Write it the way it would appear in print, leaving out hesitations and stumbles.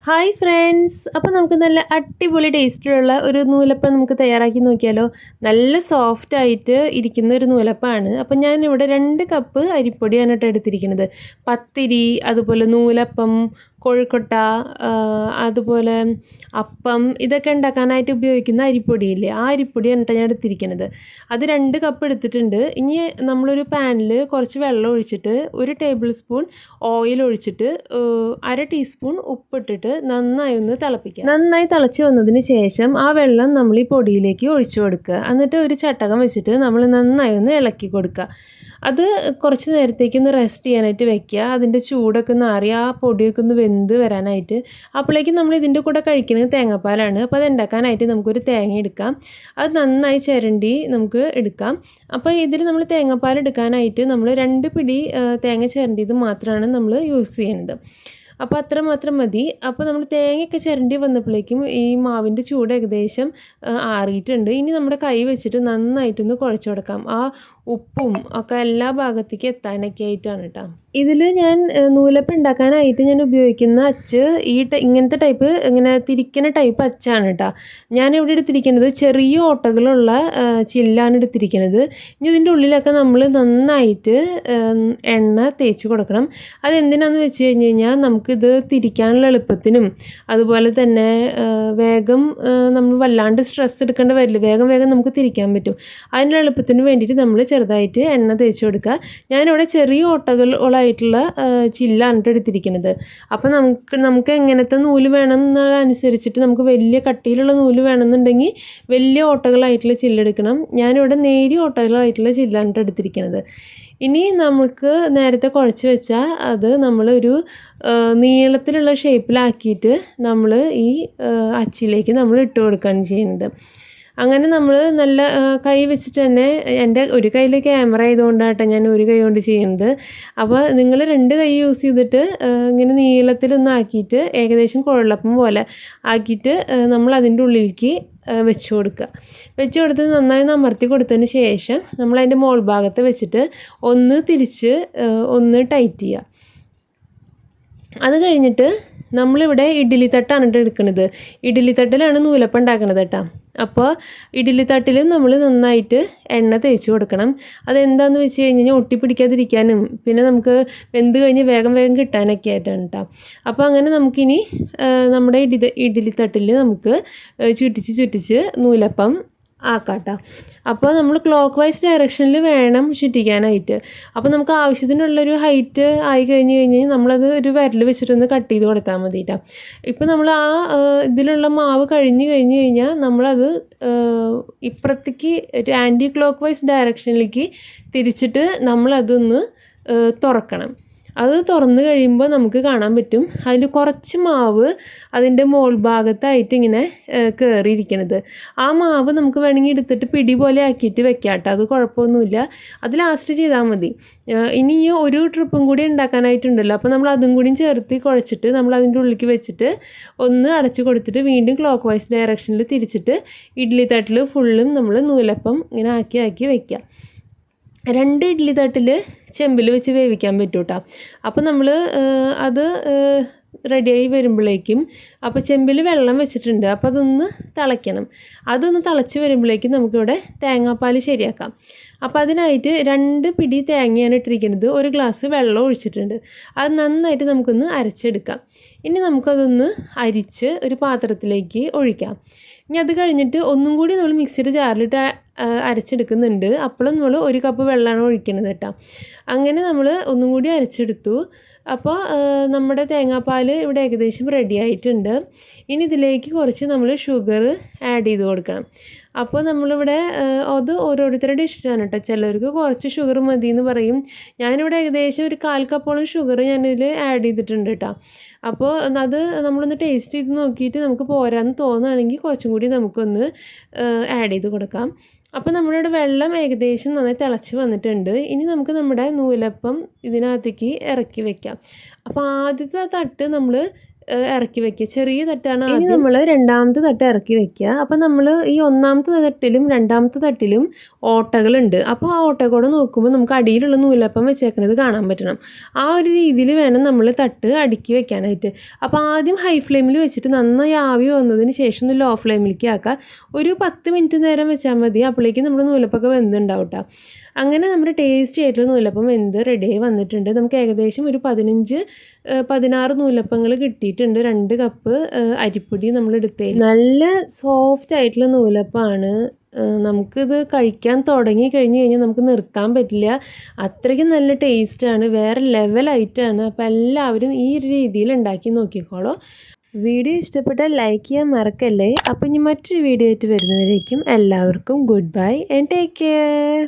Hi friends, അപ്പോൾ നമുക്ക് നല്ല അടിപൊളി ടേസ്റ്റിലുള്ള ഒരു നൂലപ്പം നമുക്ക് തയ്യാറാക്കി നോക്കിയാലോ. നല്ല സോഫ്റ്റ് ആയിട്ട് ഇരിക്കുന്ന ഒരു നൂലപ്പമാണ്. അപ്പോൾ ഞാനിവിടെ 2 കപ്പ് അരിപ്പൊടിയാണ് കേട്ടോ എടുത്തിരിക്കുന്നത്. പത്തിരി, അതുപോലെ നൂലപ്പം, കൊഴുക്കട്ട, അതുപോലെ അപ്പം, ഇതൊക്കെ ഉണ്ടാക്കാനായിട്ട് ഉപയോഗിക്കുന്ന അരിപ്പൊടിയില്ലേ, ആ അരിപ്പൊടിയാണ് കേട്ടോ ഞാൻ എടുത്തിരിക്കുന്നത്. അത് 2 കപ്പ് എടുത്തിട്ടുണ്ട്. ഇനി നമ്മളൊരു പാനിൽ കുറച്ച് വെള്ളം ഒഴിച്ചിട്ട് 1 ടേബിൾ സ്പൂൺ ഓയിൽ ഒഴിച്ചിട്ട് 1/2 ടീസ്പൂൺ ഉപ്പിട്ടിട്ട് നന്നായി ഒന്ന് തിളപ്പിക്കുക. നന്നായി തിളച്ച് വന്നതിന് ശേഷം ആ വെള്ളം നമ്മൾ ഈ പൊടിയിലേക്ക് ഒഴിച്ചു കൊടുക്കുക. എന്നിട്ട് ഒരു ചട്ടകം വെച്ചിട്ട് നമ്മൾ നന്നായി ഒന്ന് ഇളക്കി കൊടുക്കുക. അത് കുറച്ച് നേരത്തേക്ക് ഒന്ന് റെസ്റ്റ് ചെയ്യാനായിട്ട് വെക്കുക. അതിൻ്റെ ചൂടൊക്കെ ഒന്ന് ആറി ആ പൊടിയൊക്കെ ഒന്ന് വെന്ത് വരാനായിട്ട്. അപ്പോഴേക്കും നമ്മൾ ഇതിൻ്റെ കൂടെ കഴിക്കുന്നത് തേങ്ങാപ്പാലാണ്. അപ്പോൾ അത് ഉണ്ടാക്കാനായിട്ട് നമുക്കൊരു തേങ്ങ എടുക്കാം. അത് നന്നായി ചിരണ്ടി നമുക്ക് എടുക്കാം. അപ്പോൾ ഇതിൽ നമ്മൾ തേങ്ങാപ്പാൽ എടുക്കാനായിട്ട് നമ്മൾ 2 പിടി തേങ്ങ ചിരണ്ടിയത് മാത്രമാണ് നമ്മൾ യൂസ് ചെയ്യുന്നത്. അപ്പോൾ അത്ര മാത്രം മതി. അപ്പോൾ നമ്മൾ തേങ്ങയൊക്കെ ചിരണ്ടി വന്നപ്പോഴേക്കും ഈ മാവിൻ്റെ ചൂട് ഏകദേശം ആറിയിട്ടുണ്ട്. ഇനി നമ്മുടെ കൈ വെച്ചിട്ട് നന്നായിട്ടൊന്ന് കുഴച്ച് കൊടുക്കാം. ആ ഉപ്പും ഒക്കെ എല്ലാ ഭാഗത്തേക്ക് എത്താനൊക്കെ ആയിട്ടാണ് കേട്ടോ. ഇതിൽ ഞാൻ നൂലപ്പം ഉണ്ടാക്കാനായിട്ട് ഞാൻ ഉപയോഗിക്കുന്ന അച്ച് ഇങ്ങനത്തെ ടൈപ്പ്, ഇങ്ങനെ തിരിക്കുന്ന ടൈപ്പ് അച്ചാണ് കേട്ടോ. ഞാനിവിടെ എടുത്തിരിക്കുന്നത് ചെറിയ ഓട്ടകളുള്ള ചില്ലാണ് എടുത്തിരിക്കുന്നത്. ഇനി ഇതിൻ്റെ ഉള്ളിലൊക്കെ നമ്മൾ നന്നായിട്ട് എണ്ണ തേച്ച് കൊടുക്കണം. അതെന്തിനാണെന്ന് വെച്ച് കഴിഞ്ഞ് കഴിഞ്ഞാൽ നമുക്കിത് തിരിക്കാനുള്ള എളുപ്പത്തിനും അതുപോലെ തന്നെ വേഗം നമ്മൾ വല്ലാണ്ട് സ്ട്രെസ് എടുക്കേണ്ട വരില്ല, വേഗം നമുക്ക് തിരിക്കാൻ പറ്റും. അതിനുള്ള എളുപ്പത്തിന് വേണ്ടിയിട്ട് നമ്മൾ ചെറുതായിട്ട് എണ്ണ തേച്ച് കൊടുക്കുക. ഞാനിവിടെ ചെറിയ ഓട്ടകളായിട്ടുള്ള ചില്ലാണ് എടുത്തിരിക്കുന്നത്. അപ്പോൾ നമുക്ക് എങ്ങനത്തെ നൂല് വേണം എന്നുള്ളതനുസരിച്ചിട്ട് നമുക്ക് വലിയ കട്ടിയിലുള്ള നൂല് വേണമെന്നുണ്ടെങ്കിൽ വലിയ ഓട്ടകളായിട്ടുള്ള ചില്ലെടുക്കണം. ഞാനിവിടെ നേരിയ ഓട്ടകളായിട്ടുള്ള ചില്ലാണ് എടുത്തിരിക്കുന്നത്. ഇനി നമുക്ക് നേരത്തെ കുഴച്ച് വെച്ചാൽ അത് നമ്മളൊരു നീളത്തിലുള്ള ഷേപ്പിലാക്കിയിട്ട് നമ്മൾ ഈ അച്ചിലേക്ക് നമ്മൾ ഇട്ട് കൊടുക്കുകയാണ് ചെയ്യുന്നത്. അങ്ങനെ നമ്മൾ നല്ല കൈ വെച്ചിട്ട് തന്നെ, എൻ്റെ ഒരു കയ്യിൽ ക്യാമറ ആയതുകൊണ്ടാട്ടോ ഞാൻ ഒരു കൈ കൊണ്ട് ചെയ്യുന്നത്. അപ്പോൾ നിങ്ങൾ 2 കൈ യൂസ് ചെയ്തിട്ട് ഇങ്ങനെ നീളത്തിലൊന്നും ആക്കിയിട്ട് ഏകദേശം കുഴലപ്പം പോലെ ആക്കിയിട്ട് നമ്മൾ അതിൻ്റെ ഉള്ളിലേക്ക് വെച്ച് കൊടുക്കുക. വെച്ച് കൊടുത്ത് നന്നായി അമർത്തി കൊടുത്തതിന് ശേഷം നമ്മൾ അതിൻ്റെ മോൾ ഭാഗത്ത് വെച്ചിട്ട് ഒന്ന് തിരിച്ച് ഒന്ന് ടൈറ്റ് ചെയ്യുക. അത് കഴിഞ്ഞിട്ട് നമ്മളിവിടെ ഇഡ്ഡലി തട്ടാണ് എടുക്കുന്നത്. ഇഡ്ഡലി തട്ടിലാണ് നൂലപ്പം ഉണ്ടാക്കുന്നത് കേട്ടോ. അപ്പോൾ ഇഡ്ഡലി തട്ടിൽ നമ്മൾ നന്നായിട്ട് എണ്ണ തേച്ച് കൊടുക്കണം. അതെന്താണെന്ന് വെച്ച് കഴിഞ്ഞാൽ ഒട്ടിപ്പിടിക്കാതിരിക്കാനും പിന്നെ നമുക്ക് വെന്ത് കഴിഞ്ഞ് വേഗം കിട്ടാനൊക്കെ ആയിട്ടാണ് കേട്ടോ. അപ്പോൾ അങ്ങനെ നമുക്കിനി നമ്മുടെ ഇഡ്ഡലി തട്ടിൽ നമുക്ക് ചുറ്റിച്ച് നൂലപ്പം ആക്കാട്ടോ. അപ്പോൾ നമ്മൾ ക്ലോക്ക് വൈസ് ഡയറക്ഷനിൽ വേണം ചുറ്റിക്കാനായിട്ട്. അപ്പോൾ നമുക്ക് ആവശ്യത്തിനുള്ളൊരു ഹൈറ്റ് ആയി കഴിഞ്ഞ് നമ്മളത് ഒരു വിരൽ വെച്ചിട്ടൊന്ന് കട്ട് ചെയ്ത് കൊടുത്താൽ മതി കേട്ടോ. ഇപ്പോൾ നമ്മൾ ആ ഇതിലുള്ള മാവ് കഴിഞ്ഞ് കഴിഞ്ഞാൽ നമ്മളത് ഇപ്പുറത്തേക്ക് ഒരു ആൻറ്റി ക്ലോക്ക് വൈസ് ഡയറക്ഷനിലേക്ക് തിരിച്ചിട്ട് നമ്മളതൊന്ന് തുറക്കണം. അത് തുറന്ന് കഴിയുമ്പോൾ നമുക്ക് കാണാൻ പറ്റും അതിൽ കുറച്ച് മാവ് അതിൻ്റെ മോൾ ഭാഗത്തായിട്ട് ഇങ്ങനെ കയറിയിരിക്കുന്നത്. ആ മാവ് നമുക്ക് വേണമെങ്കിൽ എടുത്തിട്ട് പിടി പോലെ ആക്കിയിട്ട് വെക്കാം കേട്ടോ. അത് കുഴപ്പമൊന്നുമില്ല, അത് ലാസ്റ്റ് ചെയ്താൽ മതി. ഇനി ഒരു ട്രിപ്പും കൂടി ഉണ്ടാക്കാനായിട്ടുണ്ടല്ലോ. അപ്പോൾ നമ്മൾ അതും കൂടി ചേർത്ത് കുഴച്ചിട്ട് നമ്മൾ അതിൻ്റെ ഉള്ളിലേക്ക് വെച്ചിട്ട് ഒന്ന് അടച്ച് കൊടുത്തിട്ട് വീണ്ടും ക്ലോക്ക് വൈസ് ഡയറക്ഷനിൽ തിരിച്ചിട്ട് ഇഡ്ഡലി തട്ടിൽ ഫുള്ളും നമ്മൾ നൂലപ്പം ഇങ്ങനെ ആക്കി വയ്ക്കുക. 2 ഇഡ്ഡലി തട്ടിൽ ചെമ്പിൽ വെച്ച് വേവിക്കാൻ പറ്റും കേട്ടോ. അപ്പോൾ നമ്മൾ അത് റെഡിയായി വരുമ്പോഴേക്കും, അപ്പോൾ ചെമ്പിൽ വെള്ളം വെച്ചിട്ടുണ്ട്, അപ്പോൾ അതൊന്ന് തിളയ്ക്കണം. അതൊന്ന് തിളച്ച് വരുമ്പോഴേക്കും നമുക്കിവിടെ തേങ്ങാപ്പാൽ ശരിയാക്കാം. അപ്പോൾ അതിനായിട്ട് 2 പിടി തേങ്ങയാണ് ഇട്ടിരിക്കുന്നത്. 1 ഗ്ലാസ് വെള്ളം ഒഴിച്ചിട്ടുണ്ട്. അത് നന്നായിട്ട് നമുക്കൊന്ന് അരച്ചെടുക്കാം. ഇനി നമുക്കതൊന്ന് അരിച്ച് ഒരു പാത്രത്തിലേക്ക് ഒഴിക്കാം. ഇനി അത് കഴിഞ്ഞിട്ട് ഒന്നും കൂടി നമ്മൾ മിക്സിയുടെ ജാറിലിട്ട് അരച്ചെടുക്കുന്നുണ്ട്. അപ്പോഴും നമ്മൾ 1 കപ്പ് വെള്ളമാണ് ഒഴിക്കുന്നത് കേട്ടോ. അങ്ങനെ നമ്മൾ ഒന്നും കൂടി അരച്ചെടുത്തു. അപ്പോൾ നമ്മുടെ തേങ്ങാപ്പാൽ ഇവിടെ ഏകദേശം റെഡി ആയിട്ടുണ്ട്. ഇനി ഇതിലേക്ക് കുറച്ച് നമ്മൾ ഷുഗർ ആഡ് ചെയ്ത് കൊടുക്കണം. അപ്പോൾ നമ്മളിവിടെ അത് ഓരോരുത്തരുടെ ഇഷ്ടമാണ് കേട്ടോ. ചിലർക്ക് കുറച്ച് ഷുഗർ മതി എന്ന് പറയും. ഞാനിവിടെ ഏകദേശം ഒരു 1/4 കപ്പോളം ഷുഗർ ഞാനിതിൽ ആഡ് ചെയ്തിട്ടുണ്ട് കേട്ടോ. അപ്പോൾ അത് നമ്മളൊന്ന് ടേസ്റ്റ് ചെയ്ത് നോക്കിയിട്ട് നമുക്ക് പോരാന്ന് തോന്നുകയാണെങ്കിൽ കുറച്ചും കൂടി നമുക്കൊന്ന് ആഡ് ചെയ്ത് കൊടുക്കാം. അപ്പോൾ നമ്മളിവിടെ വെള്ളം ഏകദേശം നന്നായി തിളച്ച് വന്നിട്ടുണ്ട്. ഇനി നമുക്ക് നമ്മുടെ നൂലപ്പം ഇതിനകത്തേക്ക് ഇറക്കി വെക്കാം. അപ്പോൾ ആദ്യത്തെ തട്ട് നമ്മൾ ഇറക്കി വെക്കുക. ചെറിയ തട്ടാണ്. ഇനി നമ്മൾ രണ്ടാമത്തെ തട്ട് ഇറക്കി വെക്കുക. അപ്പം നമ്മൾ ഈ ഒന്നാമത്തെ തട്ടിലും രണ്ടാമത്തെ തട്ടിലും ഓട്ടകളുണ്ട്. അപ്പോൾ ആ ഓട്ടക്കൂടെ നോക്കുമ്പോൾ നമുക്ക് അടിയിലുള്ള നൂലപ്പം വെച്ചേക്കുന്നത് കാണാൻ പറ്റണം. ആ ഒരു രീതിയിൽ വേണം നമ്മൾ തട്ട് അടുക്കി വെക്കാനായിട്ട്. അപ്പോൾ ആദ്യം ഹൈ ഫ്ലെയിമിൽ വെച്ചിട്ട് നന്നായി ആവി വന്നതിന് ശേഷം ഒന്ന് ലോ ഫ്ലെയിമിലേക്ക് ആക്കുക. ഒരു 10 മിനിറ്റ് നേരം വെച്ചാൽ മതി. അപ്പോഴേക്കും നമ്മുടെ നൂലപ്പൊക്കെ വെന്തുണ്ടാവും കേട്ടോ. അങ്ങനെ നമ്മുടെ ടേസ്റ്റി ആയിട്ടുള്ള നൂലപ്പം വെന്ത് റെഡിയായി വന്നിട്ടുണ്ട്. നമുക്ക് ഏകദേശം ഒരു 15-16 നൂലപ്പങ്ങൾ കിട്ടിയിട്ടുണ്ട്. 2 കപ്പ് അരിപ്പൊടി നമ്മൾ എടുത്തേ. നല്ല സോഫ്റ്റ് ആയിട്ടുള്ള നൂലപ്പമാണ്. നമുക്കിത് കഴിക്കാൻ തുടങ്ങി കഴിഞ്ഞ് കഴിഞ്ഞാൽ നമുക്ക് നിർത്താൻ പറ്റില്ല. അത്രയ്ക്കും നല്ല ടേസ്റ്റാണ്. വേറെ ലെവലായിട്ടാണ്. അപ്പോൾ എല്ലാവരും ഈ ഒരു രീതിയിൽ ഉണ്ടാക്കി നോക്കിക്കോളൂ. വീഡിയോ ഇഷ്ടപ്പെട്ടാൽ ലൈക്ക് ചെയ്യാൻ മറക്കല്ലേ. അപ്പോൾ ഇനി മറ്റൊരു വീഡിയോ ആയിട്ട് വരുന്നവരേക്കും എല്ലാവർക്കും good bye and take care.